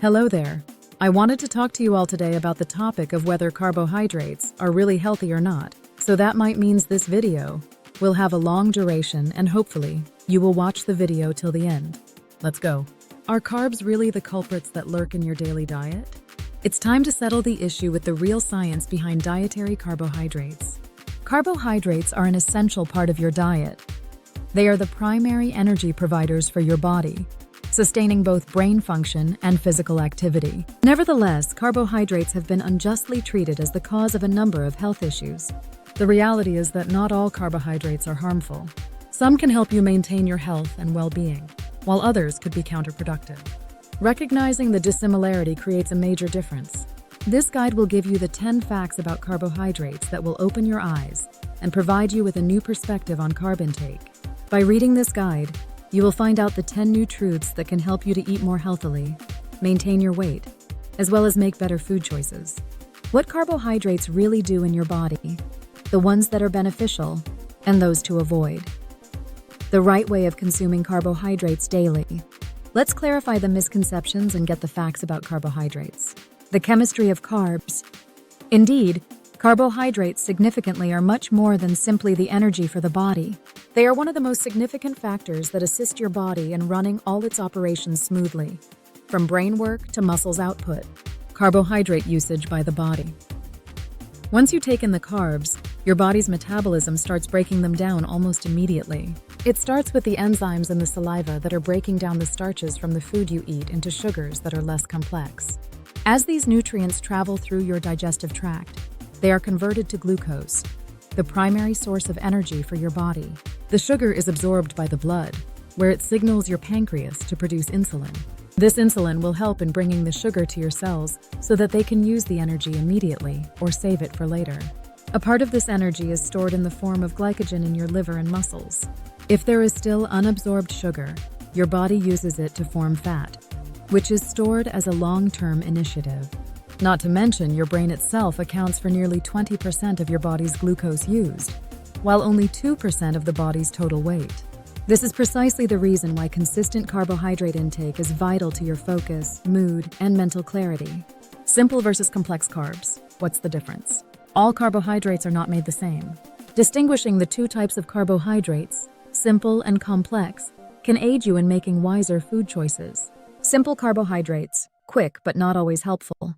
Hello there. I wanted to talk to you all today about the topic of whether carbohydrates are really healthy or not. So that might means this video will have a long duration and hopefully you will watch the video till the end. Let's go. Are carbs really the culprits that lurk in your daily diet? It's time to settle the issue with the real science behind dietary carbohydrates. Carbohydrates are an essential part of your diet. They are the primary energy providers for your body, sustaining both brain function and physical activity. Nevertheless, carbohydrates have been unjustly treated as the cause of a number of health issues. The reality is that not all carbohydrates are harmful. Some can help you maintain your health and well-being, while others could be counterproductive. Recognizing the dissimilarity creates a major difference. This guide will give you the 10 facts about carbohydrates that will open your eyes and provide you with a new perspective on carb intake. By reading this guide, you will find out the 10 new truths that can help you to eat more healthily, maintain your weight, as well as make better food choices. What carbohydrates really do in your body, the ones that are beneficial, and those to avoid. The right way of consuming carbohydrates daily. Let's clarify the misconceptions and get the facts about carbohydrates. The chemistry of carbs. Indeed, carbohydrates significantly are much more than simply the energy for the body. They are one of the most significant factors that assist your body in running all its operations smoothly, from brain work to muscles output. Carbohydrate usage by the body. Once you take in the carbs, your body's metabolism starts breaking them down almost immediately. It starts with the enzymes in the saliva that are breaking down the starches from the food you eat into sugars that are less complex. As these nutrients travel through your digestive tract, they are converted to glucose, the primary source of energy for your body. The sugar is absorbed by the blood, where it signals your pancreas to produce insulin. This insulin will help in bringing the sugar to your cells so that they can use the energy immediately or save it for later. A part of this energy is stored in the form of glycogen in your liver and muscles. If there is still unabsorbed sugar, your body uses it to form fat, which is stored as a long-term initiative. Not to mention, your brain itself accounts for nearly 20% of your body's glucose used, while only 2% of the body's total weight. This is precisely the reason why consistent carbohydrate intake is vital to your focus, mood, and mental clarity. Simple versus complex carbs. What's the difference? All carbohydrates are not made the same. Distinguishing the two types of carbohydrates, simple and complex, can aid you in making wiser food choices. Simple carbohydrates, quick but not always helpful.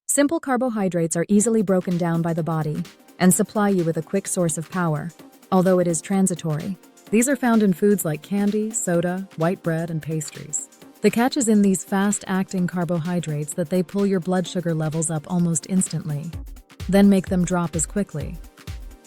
Simple carbohydrates are easily broken down by the body and supply you with a quick source of power, although it is transitory. These are found in foods like candy, soda, white bread, and pastries. The catch is in these fast-acting carbohydrates that they pull your blood sugar levels up almost instantly, then make them drop as quickly,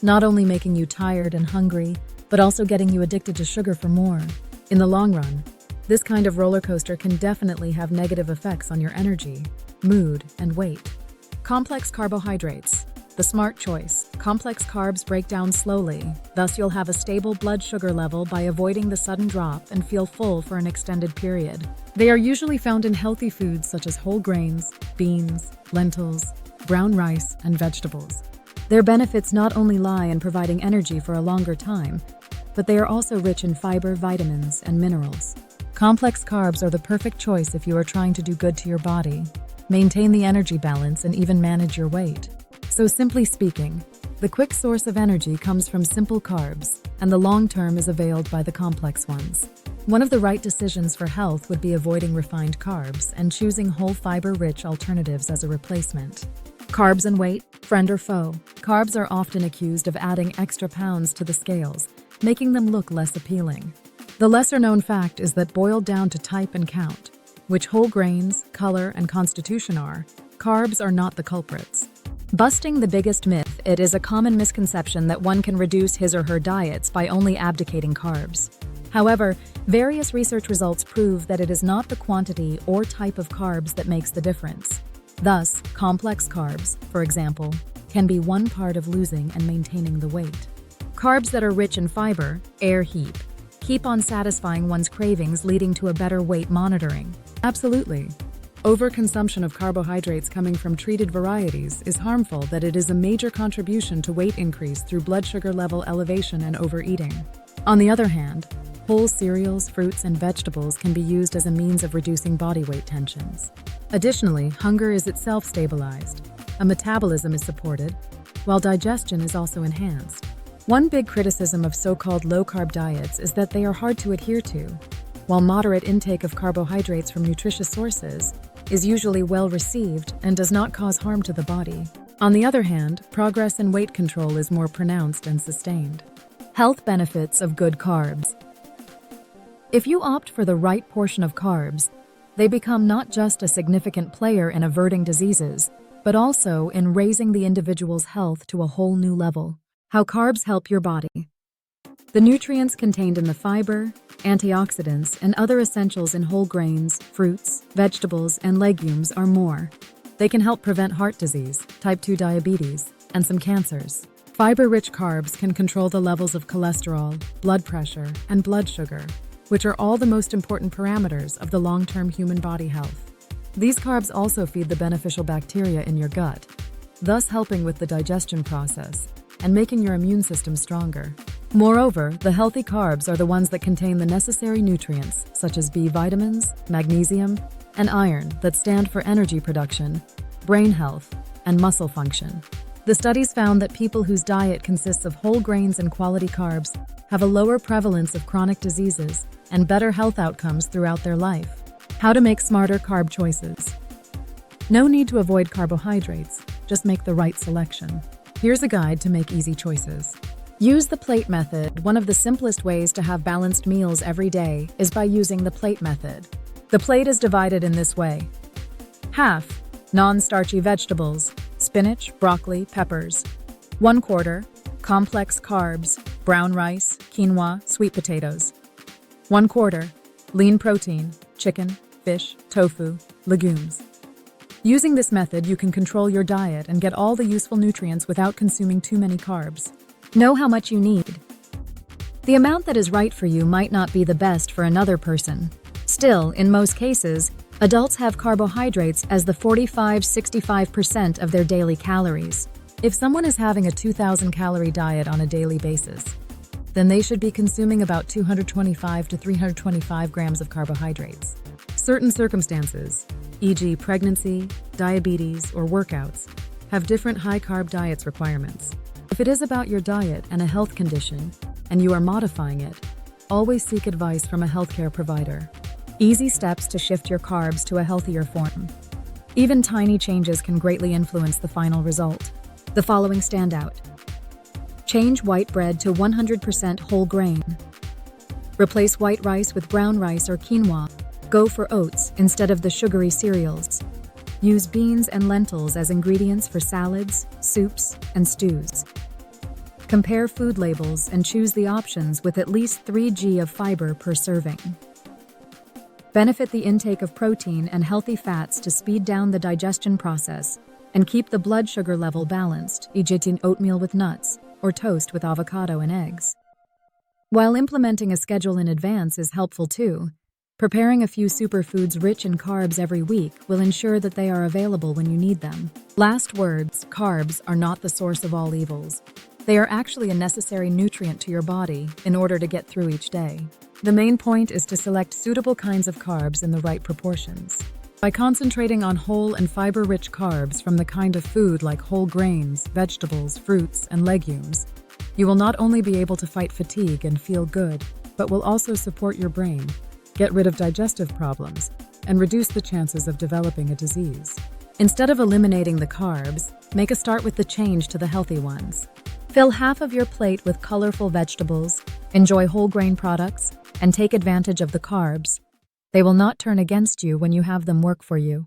not only making you tired and hungry, but also getting you addicted to sugar for more. In the long run, this kind of roller coaster can definitely have negative effects on your energy, mood, and weight. Complex carbohydrates. The smart choice. Complex carbs break down slowly, thus you'll have a stable blood sugar level by avoiding the sudden drop and feel full for an extended period. They are usually found in healthy foods such as whole grains, beans, lentils, brown rice, and vegetables. Their benefits not only lie in providing energy for a longer time, but they are also rich in fiber, vitamins, and minerals. Complex carbs are the perfect choice if you are trying to do good to your body, maintain the energy balance, and even manage your weight. So simply speaking, the quick source of energy comes from simple carbs, and the long term is availed by the complex ones. One of the right decisions for health would be avoiding refined carbs and choosing whole fiber-rich alternatives as a replacement. Carbs and weight, friend or foe? Carbs are often accused of adding extra pounds to the scales, making them look less appealing. The lesser-known fact is that boiled down to type and count, which whole grains, color, and constitution are, carbs are not the culprits. Busting the biggest myth, it is a common misconception that one can reduce his or her diets by only abdicating carbs. However, various research results prove that it is not the quantity or type of carbs that makes the difference. Thus, complex carbs, for example, can be one part of losing and maintaining the weight. Carbs that are rich in fiber, keep on satisfying one's cravings, leading to a better weight monitoring. Absolutely. Overconsumption of carbohydrates coming from treated varieties is harmful, that it is a major contribution to weight increase through blood sugar level elevation and overeating. On the other hand, Whole cereals, fruits, and vegetables can be used as a means of reducing body weight tensions. Additionally, hunger is itself stabilized, a metabolism is supported, while digestion is also enhanced. One big criticism of so-called low-carb diets is that they are hard to adhere to, while moderate intake of carbohydrates from nutritious sources is usually well received and does not cause harm to the body. On the other hand, progress in weight control is more pronounced and sustained. Health benefits of good carbs. If you opt for the right portion of carbs, they become not just a significant player in averting diseases, but also in raising the individual's health to a whole new level. How carbs help your body. The nutrients contained in the fiber, antioxidants, and other essentials in whole grains, fruits, vegetables, and legumes are more. They can help prevent heart disease, type 2 diabetes, and some cancers. Fiber-rich carbs can control the levels of cholesterol, blood pressure, and blood sugar, which are all the most important parameters of the long-term human body health. These carbs also feed the beneficial bacteria in your gut, thus helping with the digestion process and making your immune system stronger. Moreover, the healthy carbs are the ones that contain the necessary nutrients, such as B vitamins, magnesium, and iron that stand for energy production, brain health, and muscle function. The studies found that people whose diet consists of whole grains and quality carbs have a lower prevalence of chronic diseases and better health outcomes throughout their life. How to make smarter carb choices. No need to avoid carbohydrates, just make the right selection. Here's a guide to make easy choices. Use the plate method. One of the simplest ways to have balanced meals every day is by using the plate method. The plate is divided in this way. Half, non-starchy vegetables, spinach, broccoli, peppers. 1/4, complex carbs, brown rice, quinoa, sweet potatoes. 1/4, lean protein, chicken, fish, tofu, legumes. Using this method, you can control your diet and get all the useful nutrients without consuming too many carbs. Know how much you need. The amount that is right for you might not be the best for another person. Still, in most cases, adults have carbohydrates as the 45–65% of their daily calories. If someone is having a 2,000-calorie diet on a daily basis, then they should be consuming about 225 to 325 grams of carbohydrates. Certain circumstances, e.g. pregnancy, diabetes, or workouts, have different high-carb diets requirements. If it is about your diet and a health condition, and you are modifying it, always seek advice from a healthcare provider. Easy steps to shift your carbs to a healthier form. Even tiny changes can greatly influence the final result. The following stand out. Change white bread to 100% whole grain. Replace white rice with brown rice or quinoa. Go for oats instead of the sugary cereals. Use beans and lentils as ingredients for salads, soups, and stews. Compare food labels and choose the options with at least 3 g of fiber per serving. Benefit the intake of protein and healthy fats to speed down the digestion process and keep the blood sugar level balanced, e.g. eating oatmeal with nuts or toast with avocado and eggs. While implementing a schedule in advance is helpful too, preparing a few superfoods rich in carbs every week will ensure that they are available when you need them. Last words, carbs are not the source of all evils. They are actually a necessary nutrient to your body in order to get through each day. The main point is to select suitable kinds of carbs in the right proportions. By concentrating on whole and fiber-rich carbs from the kind of food like whole grains, vegetables, fruits, and legumes, you will not only be able to fight fatigue and feel good, but will also support your brain, get rid of digestive problems, and reduce the chances of developing a disease. Instead of eliminating the carbs, make a start with the change to the healthy ones. Fill half of your plate with colorful vegetables, enjoy whole grain products, and take advantage of the carbs. They will not turn against you when you have them work for you.